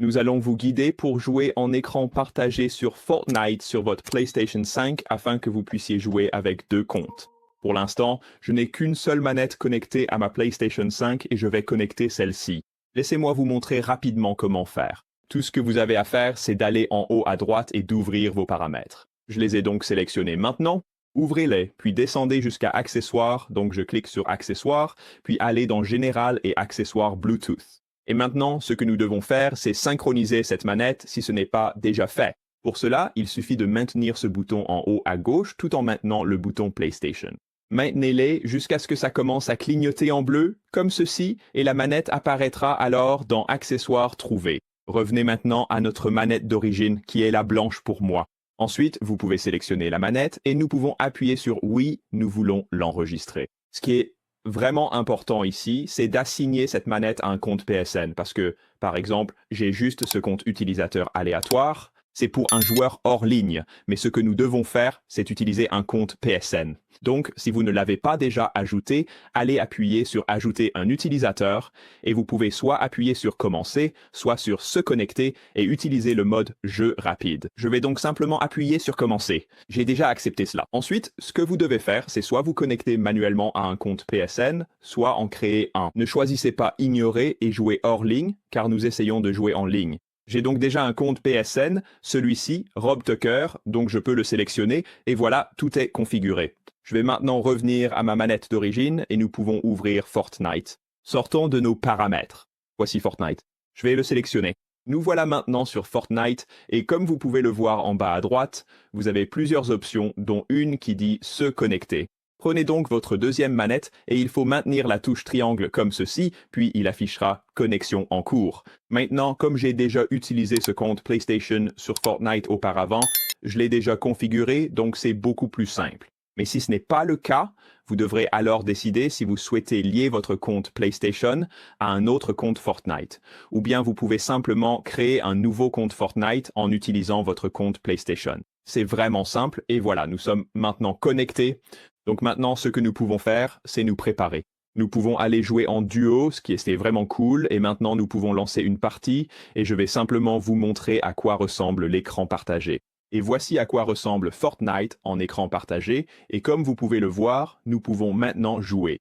Nous allons vous guider pour jouer en écran partagé sur Fortnite sur votre PlayStation 5 afin que vous puissiez jouer avec deux comptes. Pour l'instant, je n'ai qu'une seule manette connectée à ma PlayStation 5 et je vais connecter celle-ci. Laissez-moi vous montrer rapidement comment faire. Tout ce que vous avez à faire, c'est d'aller en haut à droite et d'ouvrir vos paramètres. Je les ai donc sélectionnés maintenant. Ouvrez-les, puis descendez jusqu'à Accessoires, donc je clique sur Accessoires, puis allez dans Général et Accessoires Bluetooth. Et maintenant, ce que nous devons faire, c'est synchroniser cette manette si ce n'est pas déjà fait. Pour cela, il suffit de maintenir ce bouton en haut à gauche tout en maintenant le bouton PlayStation. Maintenez-les jusqu'à ce que ça commence à clignoter en bleu, comme ceci, et la manette apparaîtra alors dans Accessoires trouvés. Revenez maintenant à notre manette d'origine qui est la blanche pour moi. Ensuite, vous pouvez sélectionner la manette et nous pouvons appuyer sur Oui, nous voulons l'enregistrer. Ce qui est vraiment important ici, c'est d'assigner cette manette à un compte PSN parce que, par exemple, j'ai juste ce compte utilisateur aléatoire. C'est pour un joueur hors ligne, mais ce que nous devons faire, c'est utiliser un compte PSN. Donc, si vous ne l'avez pas déjà ajouté, allez appuyer sur Ajouter un utilisateur et vous pouvez soit appuyer sur Commencer, soit sur Se connecter et utiliser le mode Jeu rapide. Je vais donc simplement appuyer sur Commencer. J'ai déjà accepté cela. Ensuite, ce que vous devez faire, c'est soit vous connecter manuellement à un compte PSN, soit en créer un. Ne choisissez pas Ignorer et jouer hors ligne, car nous essayons de jouer en ligne. J'ai donc déjà un compte PSN, celui-ci, Rob Tucker, donc je peux le sélectionner, et voilà, tout est configuré. Je vais maintenant revenir à ma manette d'origine et nous pouvons ouvrir Fortnite. Sortons de nos paramètres. Voici Fortnite. Je vais le sélectionner. Nous voilà maintenant sur Fortnite et comme vous pouvez le voir en bas à droite, vous avez plusieurs options dont une qui dit Se connecter. Prenez donc votre deuxième manette et il faut maintenir la touche triangle comme ceci, puis il affichera Connexion en cours. Maintenant, comme j'ai déjà utilisé ce compte PlayStation sur Fortnite auparavant, je l'ai déjà configuré, donc c'est beaucoup plus simple. Mais si ce n'est pas le cas, vous devrez alors décider si vous souhaitez lier votre compte PlayStation à un autre compte Fortnite. Ou bien vous pouvez simplement créer un nouveau compte Fortnite en utilisant votre compte PlayStation. C'est vraiment simple et voilà, nous sommes maintenant connectés. Donc maintenant, ce que nous pouvons faire, c'est nous préparer. Nous pouvons aller jouer en duo, ce qui était vraiment cool, et maintenant nous pouvons lancer une partie, et je vais simplement vous montrer à quoi ressemble l'écran partagé. Et voici à quoi ressemble Fortnite en écran partagé, et comme vous pouvez le voir, nous pouvons maintenant jouer.